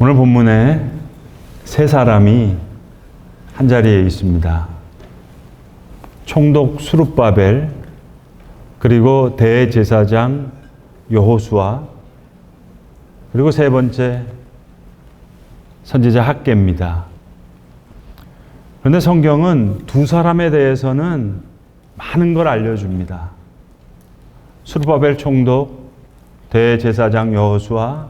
오늘 본문에 세 사람이 한 자리에 있습니다. 총독 스룹바벨, 그리고 대제사장 여호수아, 그리고 세 번째 선지자 학개입니다. 그런데 성경은 두 사람에 대해서는 많은 걸 알려줍니다. 스룹바벨 총독, 대제사장 여호수아,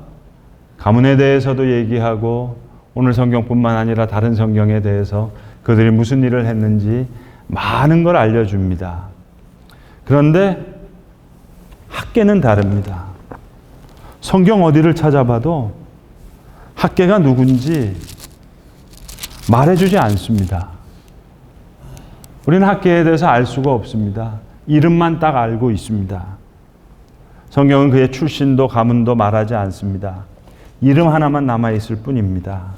가문에 대해서도 얘기하고 오늘 성경뿐만 아니라 다른 성경에 대해서 그들이 무슨 일을 했는지 많은 걸 알려줍니다. 그런데 학개는 다릅니다. 성경 어디를 찾아봐도 학개가 누군지 말해주지 않습니다. 우리는 학개에 대해서 알 수가 없습니다. 이름만 딱 알고 있습니다. 성경은 그의 출신도 가문도 말하지 않습니다. 이름 하나만 남아있을 뿐입니다.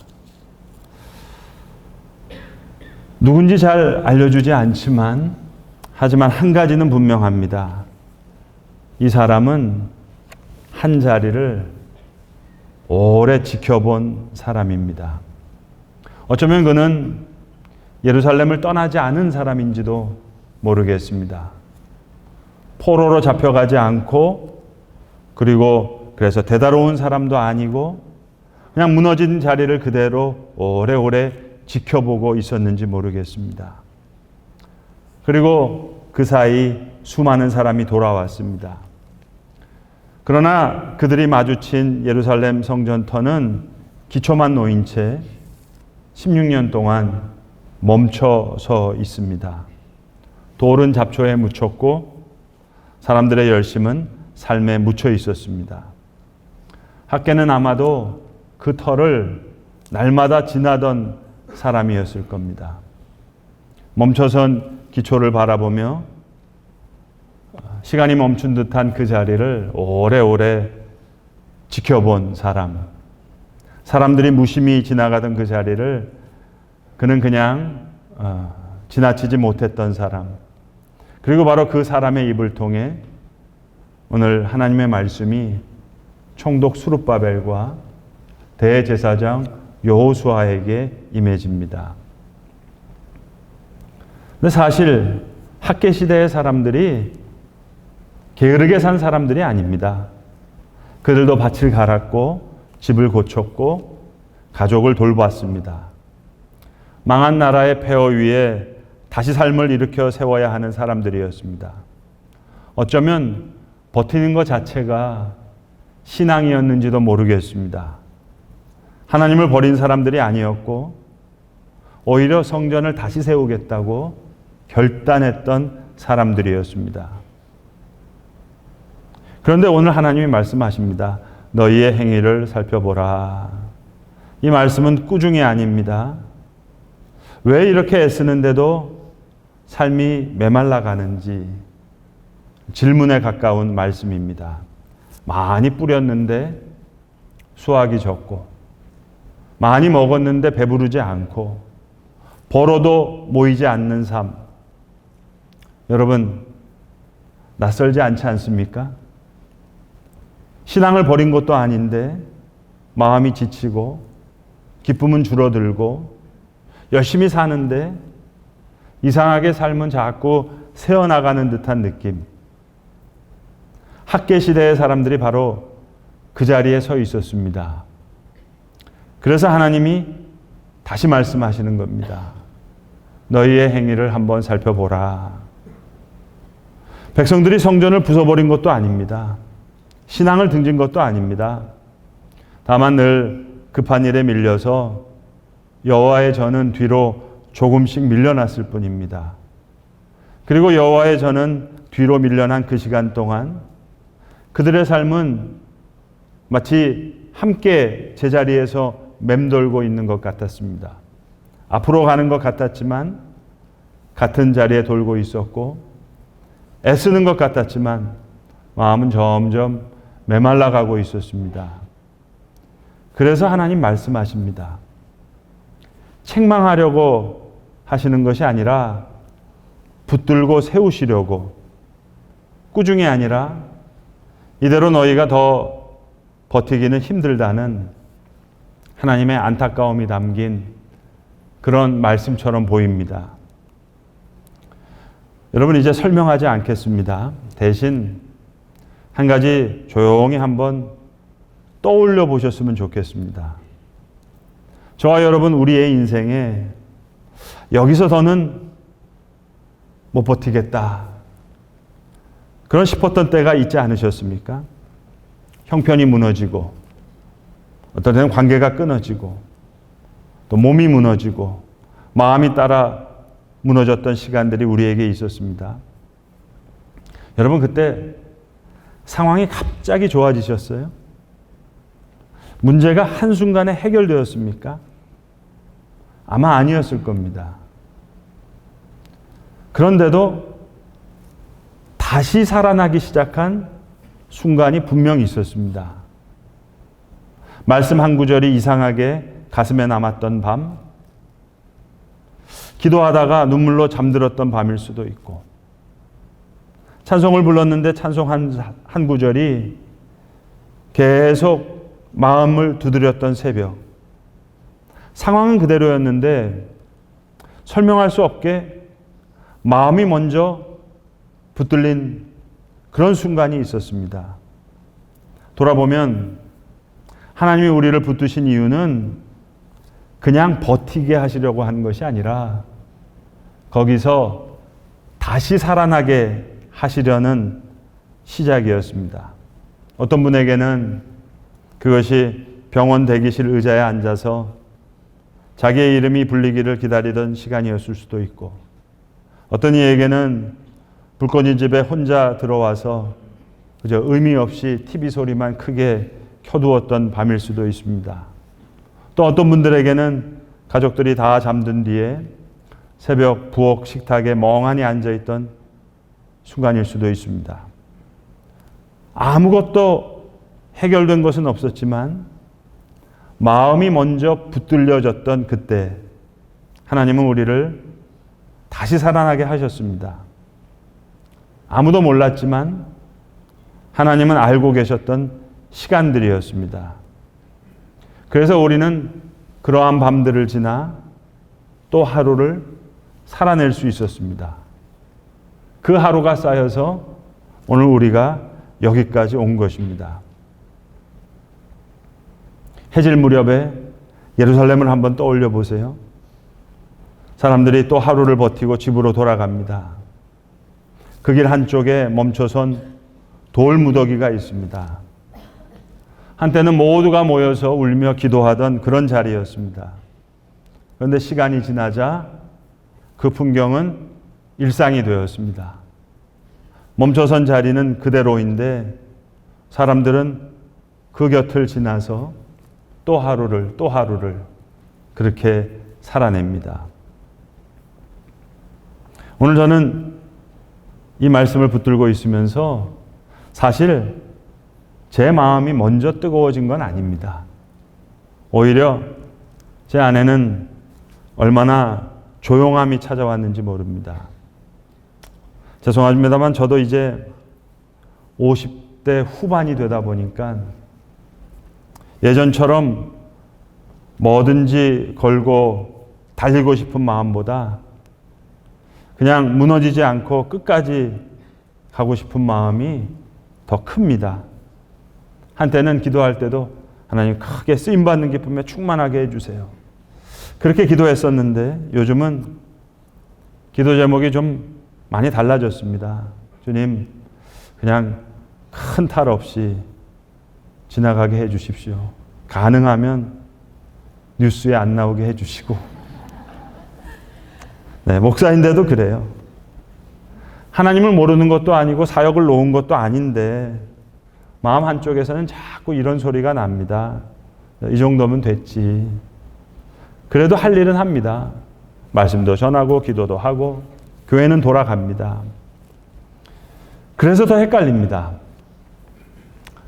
누군지 잘 알려주지 않지만, 하지만 한 가지는 분명합니다. 이 사람은 한 자리를 오래 지켜본 사람입니다. 어쩌면 그는 예루살렘을 떠나지 않은 사람인지도 모르겠습니다. 포로로 잡혀가지 않고, 그리고 그래서 대다로운 사람도 아니고 그냥 무너진 자리를 그대로 오래오래 지켜보고 있었는지 모르겠습니다. 그리고 그 사이 수많은 사람이 돌아왔습니다. 그러나 그들이 마주친 예루살렘 성전터는 기초만 놓인 채 16년 동안 멈춰서 있습니다. 돌은 잡초에 묻혔고 사람들의 열심은 삶에 묻혀 있었습니다. 학개는 아마도 그 터를 날마다 지나던 사람이었을 겁니다. 멈춰선 기초를 바라보며 시간이 멈춘 듯한 그 자리를 오래오래 지켜본 사람. 사람들이 무심히 지나가던 그 자리를 그는 그냥 지나치지 못했던 사람. 그리고 바로 그 사람의 입을 통해 오늘 하나님의 말씀이 총독 스룹바벨과 대제사장 여호수아에게 임해집니다. 근데 사실 학개 시대의 사람들이 게으르게 산 사람들이 아닙니다. 그들도 밭을 갈았고 집을 고쳤고 가족을 돌봤습니다. 망한 나라의 폐허 위에 다시 삶을 일으켜 세워야 하는 사람들이었습니다. 어쩌면 버티는 것 자체가 신앙이었는지도 모르겠습니다. 하나님을 버린 사람들이 아니었고 오히려 성전을 다시 세우겠다고 결단했던 사람들이었습니다. 그런데 오늘 하나님이 말씀하십니다. 너희의 행위를 살펴보라. 이 말씀은 꾸중이 아닙니다. 왜 이렇게 애쓰는데도 삶이 메말라가는지 질문에 가까운 말씀입니다. 많이 뿌렸는데 수확이 적고, 많이 먹었는데 배부르지 않고, 벌어도 모이지 않는 삶. 여러분, 낯설지 않지 않습니까? 신앙을 버린 것도 아닌데 마음이 지치고 기쁨은 줄어들고 열심히 사는데 이상하게 삶은 자꾸 새어나가는 듯한 느낌. 학개 시대의 사람들이 바로 그 자리에 서 있었습니다. 그래서 하나님이 다시 말씀하시는 겁니다. 너희의 행위를 한번 살펴보라. 백성들이 성전을 부숴버린 것도 아닙니다. 신앙을 등진 것도 아닙니다. 다만 늘 급한 일에 밀려서 여호와의 전은 뒤로 조금씩 밀려났을 뿐입니다. 그리고 여호와의 전은 뒤로 밀려난 그 시간 동안 그들의 삶은 마치 함께 제자리에서 맴돌고 있는 것 같았습니다. 앞으로 가는 것 같았지만 같은 자리에 돌고 있었고, 애쓰는 것 같았지만 마음은 점점 메말라가고 있었습니다. 그래서 하나님 말씀하십니다. 책망하려고 하시는 것이 아니라 붙들고 세우시려고, 꾸중이 아니라 이대로 너희가 더 버티기는 힘들다는 하나님의 안타까움이 담긴 그런 말씀처럼 보입니다. 여러분, 이제 설명하지 않겠습니다. 대신 한 가지 조용히 한번 떠올려 보셨으면 좋겠습니다. 저와 여러분, 우리의 인생에 여기서 더는 못 버티겠다, 그런 싶었던 때가 있지 않으셨습니까? 형편이 무너지고, 어떤 때는 관계가 끊어지고, 또 몸이 무너지고, 마음이 따라 무너졌던 시간들이 우리에게 있었습니다. 여러분, 그때 상황이 갑자기 좋아지셨어요? 문제가 한순간에 해결되었습니까? 아마 아니었을 겁니다. 그런데도 다시 살아나기 시작한 순간이 분명히 있었습니다. 말씀 한 구절이 이상하게 가슴에 남았던 밤, 기도하다가 눈물로 잠들었던 밤일 수도 있고, 찬송을 불렀는데 찬송 한 구절이 계속 마음을 두드렸던 새벽, 상황은 그대로였는데 설명할 수 없게 마음이 먼저 붙들린 그런 순간이 있었습니다. 돌아보면 하나님이 우리를 붙드신 이유는 그냥 버티게 하시려고 하는 것이 아니라 거기서 다시 살아나게 하시려는 시작이었습니다. 어떤 분에게는 그것이 병원 대기실 의자에 앉아서 자기의 이름이 불리기를 기다리던 시간이었을 수도 있고, 어떤 이에게는 불 꺼진 집에 혼자 들어와서 그저 의미 없이 TV 소리만 크게 켜두었던 밤일 수도 있습니다. 또 어떤 분들에게는 가족들이 다 잠든 뒤에 새벽 부엌 식탁에 멍하니 앉아있던 순간일 수도 있습니다. 아무것도 해결된 것은 없었지만 마음이 먼저 붙들려졌던 그때 하나님은 우리를 다시 살아나게 하셨습니다. 아무도 몰랐지만 하나님은 알고 계셨던 시간들이었습니다. 그래서 우리는 그러한 밤들을 지나 또 하루를 살아낼 수 있었습니다. 그 하루가 쌓여서 오늘 우리가 여기까지 온 것입니다. 해질 무렵에 예루살렘을 한번 떠올려 보세요. 사람들이 또 하루를 버티고 집으로 돌아갑니다. 그 길 한쪽에 멈춰선 돌 무더기가 있습니다. 한때는 모두가 모여서 울며 기도하던 그런 자리였습니다. 그런데 시간이 지나자 그 풍경은 일상이 되었습니다. 멈춰선 자리는 그대로인데 사람들은 그 곁을 지나서 또 하루를 그렇게 살아냅니다. 오늘 저는 이 말씀을 붙들고 있으면서 사실 제 마음이 먼저 뜨거워진 건 아닙니다. 오히려 제 안에는 얼마나 조용함이 찾아왔는지 모릅니다. 죄송합니다만 저도 이제 50대 후반이 되다 보니까 예전처럼 뭐든지 걸고 달리고 싶은 마음보다 그냥 무너지지 않고 끝까지 가고 싶은 마음이 더 큽니다. 한때는 기도할 때도 하나님 크게 쓰임받는 기쁨에 충만하게 해주세요, 그렇게 기도했었는데 요즘은 기도 제목이 좀 많이 달라졌습니다. 주님, 그냥 큰 탈 없이 지나가게 해주십시오. 가능하면 뉴스에 안 나오게 해주시고. 네, 목사인데도 그래요. 하나님을 모르는 것도 아니고 사역을 놓은 것도 아닌데 마음 한쪽에서는 자꾸 이런 소리가 납니다. 이 정도면 됐지. 그래도 할 일은 합니다. 말씀도 전하고 기도도 하고 교회는 돌아갑니다. 그래서 더 헷갈립니다.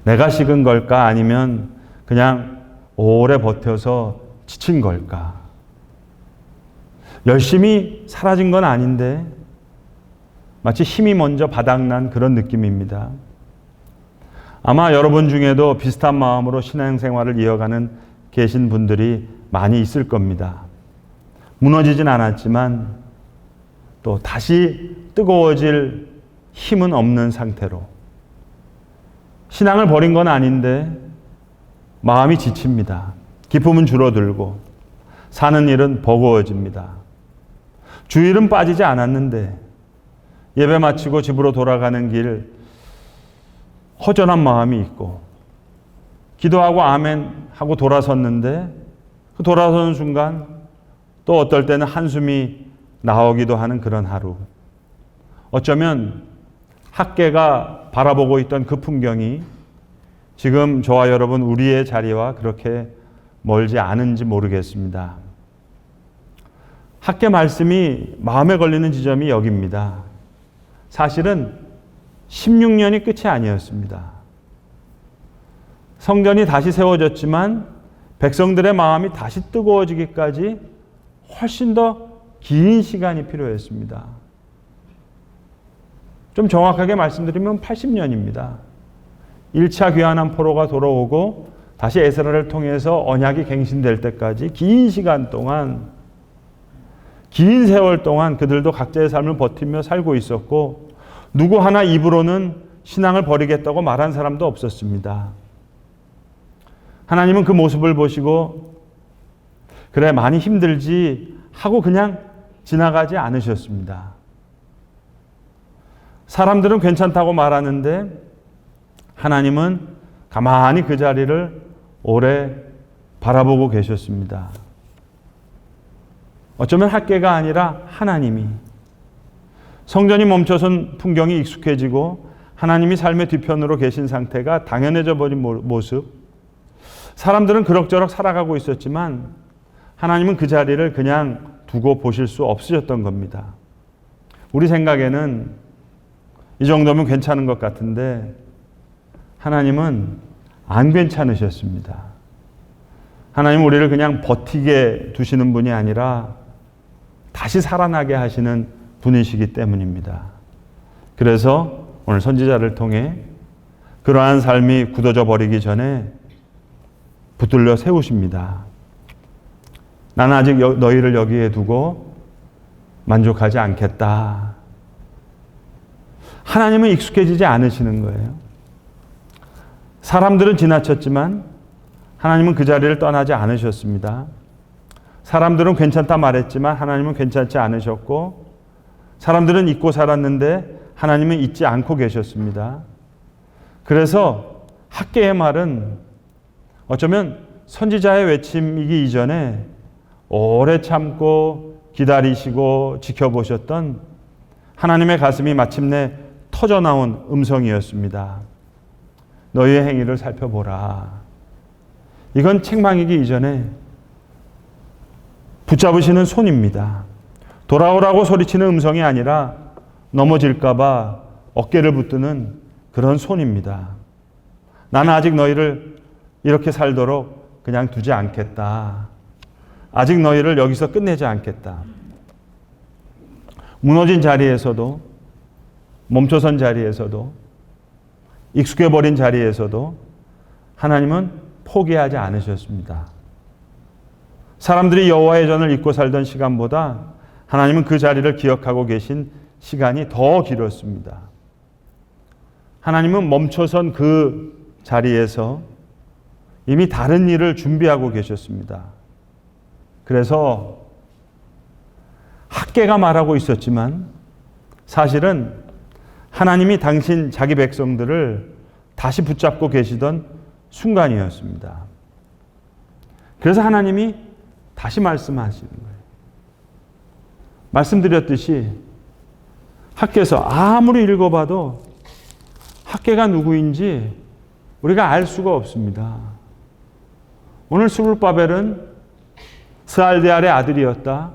내가 식은 걸까? 아니면 그냥 오래 버텨서 지친 걸까? 열심히 사라진 건 아닌데 마치 힘이 먼저 바닥난 그런 느낌입니다. 아마 여러분 중에도 비슷한 마음으로 신앙생활을 이어가는 계신 분들이 많이 있을 겁니다. 무너지진 않았지만 또 다시 뜨거워질 힘은 없는 상태로 신앙을 버린 건 아닌데 마음이 지칩니다. 기쁨은 줄어들고 사는 일은 버거워집니다. 주일은 빠지지 않았는데 예배 마치고 집으로 돌아가는 길 허전한 마음이 있고 기도하고 아멘 하고 돌아섰는데 그 돌아서는 순간 또 어떨 때는 한숨이 나오기도 하는 그런 하루. 어쩌면 학계가 바라보고 있던 그 풍경이 지금 저와 여러분 우리의 자리와 그렇게 멀지 않은지 모르겠습니다. 학계 말씀이 마음에 걸리는 지점이 여기입니다. 사실은 16년이 끝이 아니었습니다. 성전이 다시 세워졌지만 백성들의 마음이 다시 뜨거워지기까지 훨씬 더 긴 시간이 필요했습니다. 좀 정확하게 말씀드리면 80년입니다. 1차 귀환한 포로가 돌아오고 다시 에스라를 통해서 언약이 갱신될 때까지 긴 시간 동안, 긴 세월 동안 그들도 각자의 삶을 버티며 살고 있었고 누구 하나 입으로는 신앙을 버리겠다고 말한 사람도 없었습니다. 하나님은 그 모습을 보시고 그래 많이 힘들지 하고 그냥 지나가지 않으셨습니다. 사람들은 괜찮다고 말하는데 하나님은 가만히 그 자리를 오래 바라보고 계셨습니다. 어쩌면 학계가 아니라 하나님이 성전이 멈춰선 풍경이 익숙해지고 하나님이 삶의 뒤편으로 계신 상태가 당연해져 버린 모습. 사람들은 그럭저럭 살아가고 있었지만 하나님은 그 자리를 그냥 두고 보실 수 없으셨던 겁니다. 우리 생각에는 이 정도면 괜찮은 것 같은데 하나님은 안 괜찮으셨습니다. 하나님은 우리를 그냥 버티게 두시는 분이 아니라 다시 살아나게 하시는 분이시기 때문입니다. 그래서 오늘 선지자를 통해 그러한 삶이 굳어져 버리기 전에 붙들려 세우십니다. 나는 아직 너희를 여기에 두고 만족하지 않겠다. 하나님은 익숙해지지 않으시는 거예요. 사람들은 지나쳤지만 하나님은 그 자리를 떠나지 않으셨습니다. 사람들은 괜찮다 말했지만 하나님은 괜찮지 않으셨고 사람들은 잊고 살았는데 하나님은 잊지 않고 계셨습니다. 그래서 학계의 말은 어쩌면 선지자의 외침이기 이전에 오래 참고 기다리시고 지켜보셨던 하나님의 가슴이 마침내 터져나온 음성이었습니다. 너희의 행위를 살펴보라. 이건 책망이기 이전에 붙잡으시는 손입니다. 돌아오라고 소리치는 음성이 아니라 넘어질까 봐 어깨를 붙드는 그런 손입니다. 나는 아직 너희를 이렇게 살도록 그냥 두지 않겠다. 아직 너희를 여기서 끝내지 않겠다. 무너진 자리에서도, 멈춰선 자리에서도, 익숙해버린 자리에서도 하나님은 포기하지 않으셨습니다. 사람들이 여호와의 전을 잊고 살던 시간보다 하나님은 그 자리를 기억하고 계신 시간이 더 길었습니다. 하나님은 멈춰선 그 자리에서 이미 다른 일을 준비하고 계셨습니다. 그래서 학계가 말하고 있었지만 사실은 하나님이 당신 자기 백성들을 다시 붙잡고 계시던 순간이었습니다. 그래서 하나님이 다시 말씀하시는 거예요. 말씀드렸듯이 학계에서 아무리 읽어봐도 학계가 누구인지 우리가 알 수가 없습니다. 오늘 스룹바벨은 스알데알의 아들이었다.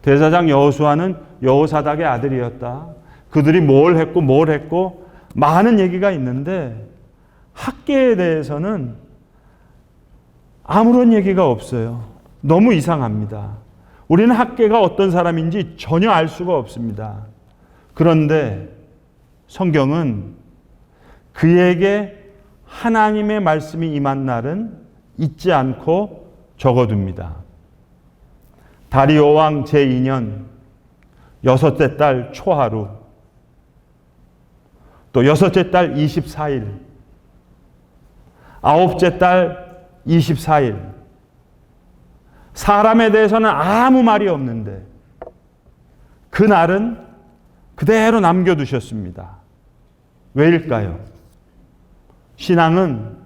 대사장 여호수아는 여호사닥의 아들이었다. 그들이 뭘 했고 많은 얘기가 있는데 학계에 대해서는 아무런 얘기가 없어요. 너무 이상합니다. 우리는 학계가 어떤 사람인지 전혀 알 수가 없습니다. 그런데 성경은 그에게 하나님의 말씀이 임한 날은 잊지 않고 적어둡니다. 다리오 왕 제2년 6째 달 초하루, 또 6째 달 24일, 9째 달 24일. 사람에 대해서는 아무 말이 없는데 그 날은 그대로 남겨두셨습니다. 왜일까요? 신앙은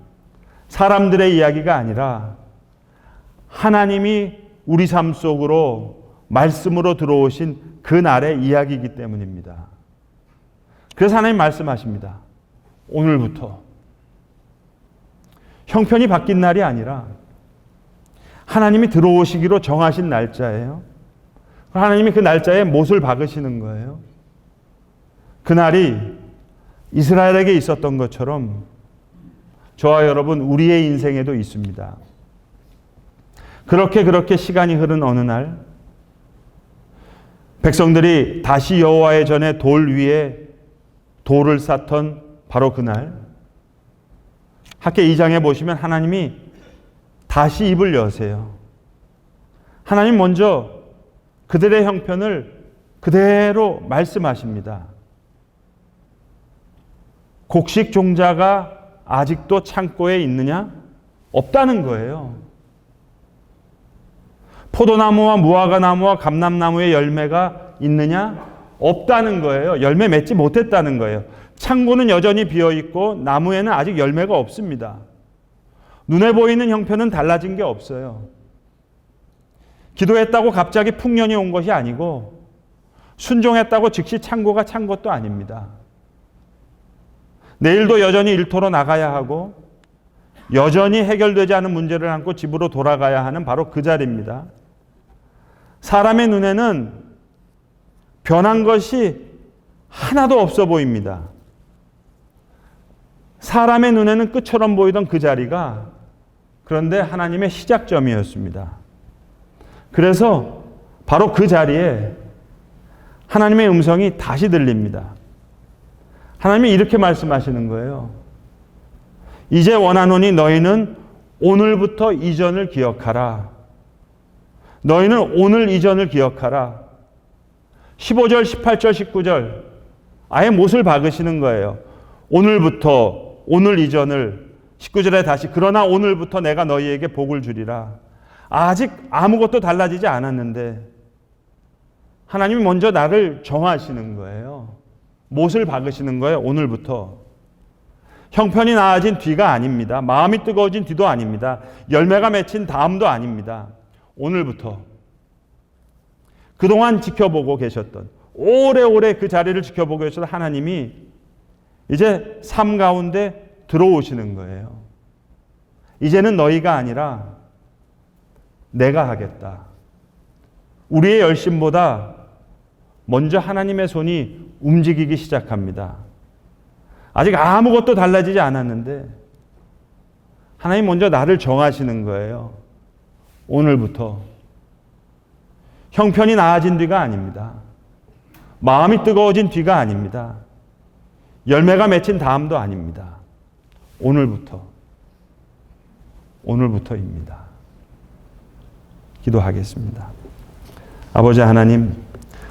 사람들의 이야기가 아니라 하나님이 우리 삶 속으로 말씀으로 들어오신 그 날의 이야기이기 때문입니다. 그래서 하나님 말씀하십니다. 오늘부터. 형편이 바뀐 날이 아니라 하나님이 들어오시기로 정하신 날짜예요. 하나님이 그 날짜에 못을 박으시는 거예요. 그날이 이스라엘에게 있었던 것처럼 저와 여러분 우리의 인생에도 있습니다. 그렇게 시간이 흐른 어느 날 백성들이 다시 여호와의 전에 돌 위에 돌을 쌓던 바로 그날 학개 2장에 보시면 하나님이 다시 입을 여세요. 하나님 먼저 그들의 형편을 그대로 말씀하십니다. 곡식 종자가 아직도 창고에 있느냐? 없다는 거예요. 포도나무와 무화과나무와 감람나무의 열매가 있느냐? 없다는 거예요. 열매 맺지 못했다는 거예요. 창고는 여전히 비어있고 나무에는 아직 열매가 없습니다. 눈에 보이는 형편은 달라진 게 없어요. 기도했다고 갑자기 풍년이 온 것이 아니고 순종했다고 즉시 창고가 찬 것도 아닙니다. 내일도 여전히 일터로 나가야 하고 여전히 해결되지 않은 문제를 안고 집으로 돌아가야 하는 바로 그 자리입니다. 사람의 눈에는 변한 것이 하나도 없어 보입니다. 사람의 눈에는 끝처럼 보이던 그 자리가 그런데 하나님의 시작점이었습니다. 그래서 바로 그 자리에 하나님의 음성이 다시 들립니다. 하나님이 이렇게 말씀하시는 거예요. 이제 원하노니 너희는 오늘부터 이전을 기억하라. 너희는 오늘 이전을 기억하라. 15절, 18절, 19절 아예 못을 박으시는 거예요. 오늘부터 오늘 이전을 19절에 다시 그러나 오늘부터 내가 너희에게 복을 주리라. 아직 아무것도 달라지지 않았는데 하나님이 먼저 나를 정하시는 거예요. 못을 박으시는 거예요. 오늘부터. 형편이 나아진 뒤가 아닙니다. 마음이 뜨거워진 뒤도 아닙니다. 열매가 맺힌 다음도 아닙니다. 오늘부터. 그동안 지켜보고 계셨던 오래오래 그 자리를 지켜보고 계셨던 하나님이 이제 삶 가운데 들어오시는 거예요. 이제는 너희가 아니라 내가 하겠다. 우리의 열심보다 먼저 하나님의 손이 움직이기 시작합니다. 아직 아무것도 달라지지 않았는데 하나님 먼저 나를 정하시는 거예요. 오늘부터. 형편이 나아진 뒤가 아닙니다. 마음이 뜨거워진 뒤가 아닙니다. 열매가 맺힌 다음도 아닙니다. 오늘부터. 오늘부터입니다. 기도하겠습니다. 아버지 하나님,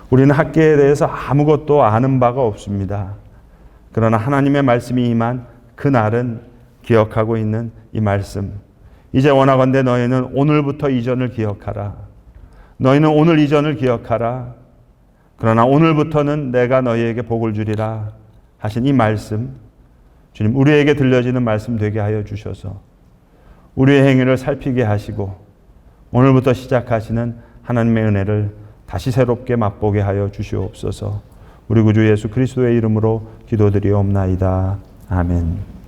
우리는 학계에 대해서 아무것도 아는 바가 없습니다. 그러나 하나님의 말씀이 임한 그날은 기억하고 있는 이 말씀. 이제 원하건대 너희는 오늘부터 이전을 기억하라. 너희는 오늘 이전을 기억하라. 그러나 오늘부터는 내가 너희에게 복을 주리라 하신 이 말씀. 주님, 우리에게 들려지는 말씀 되게 하여 주셔서 우리의 행위를 살피게 하시고 오늘부터 시작하시는 하나님의 은혜를 다시 새롭게 맛보게 하여 주시옵소서. 우리 구주 예수 그리스도의 이름으로 기도드리옵나이다. 아멘.